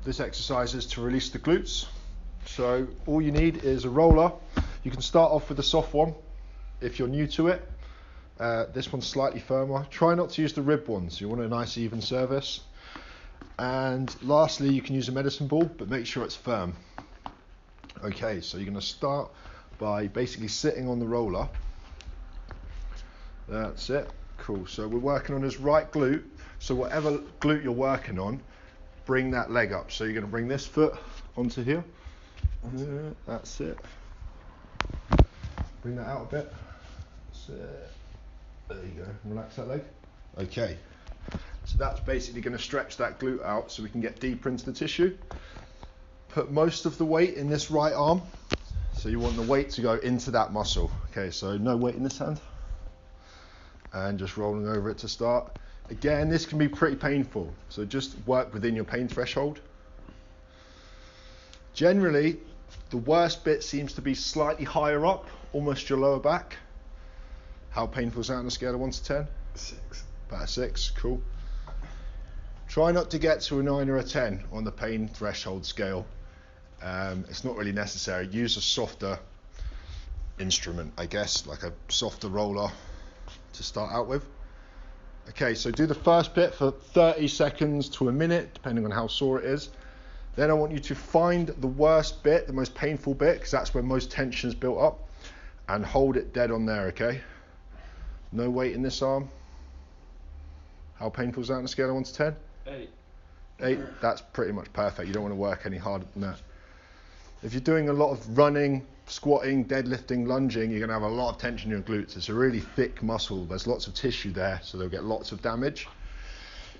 This exercise is to release the glutes. So all you need is a roller. You can start off with a soft one if you're new to it. This one's slightly firmer. Try not to use the rib ones. You want a nice even surface. And lastly, you can use a medicine ball, but make sure it's firm. Okay, so you're going to start by basically sitting on the roller. That's it. Cool. So we're working on his right glute. So whatever glute you're working on, bring that leg up. So you're going to bring this foot onto here. That's it. Bring that out a bit. That's it. There you go. Relax that leg. Okay. So that's basically going to stretch that glute out so we can get deeper into the tissue. Put most of the weight in this right arm. So you want the weight to go into that muscle. Okay, so no weight in this hand. And just rolling over it to start. Again, this can be pretty painful. So just work within your pain threshold. Generally, the worst bit seems to be slightly higher up, almost your lower back. How painful is that on a scale of 1 to 10? 6. About a 6, cool. Try not to get to a 9 or a 10 on the pain threshold scale. It's not really necessary. Use a softer instrument, I guess, like a softer roller to start out with. Okay, so do the first bit for 30 seconds to a minute, depending on how sore it is. Then I want you to find the worst bit, the most painful bit, because that's where most tension is built up, and hold it dead on there, okay? No weight in this arm. How painful is that on a scale of 1 to 10? 8. 8, that's pretty much perfect. You don't want to work any harder than that. If you're doing a lot of running, squatting, deadlifting, lunging, you're going to have a lot of tension in your glutes. It's a really thick muscle. There's lots of tissue there, so they'll get lots of damage.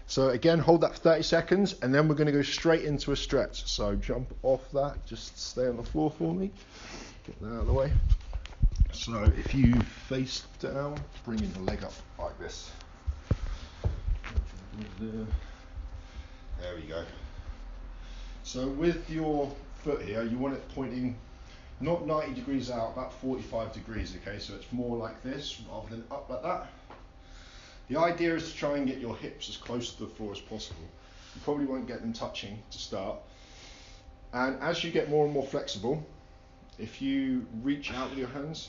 So again, hold that for 30 seconds, and then we're going to go straight into a stretch. So jump off that, just stay on the floor for me. Get that out of the way. So if you face down, bring your leg up like this. There we go. So with your foot here, you want it pointing not 90 degrees out, about 45 degrees, okay? So it's more like this rather than up like that. The idea is to try and get your hips as close to the floor as possible. You probably won't get them touching to start. And as you get more and more flexible, if you reach out with your hands,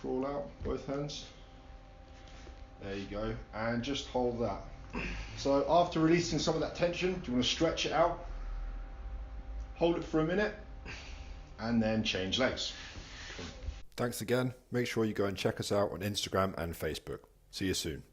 crawl out, both hands. There you go, and just hold that. So after releasing some of that tension, do you want to stretch it out? Hold it for a minute, and then change legs. Thanks again. Make sure you go and check us out on Instagram and Facebook. See you soon.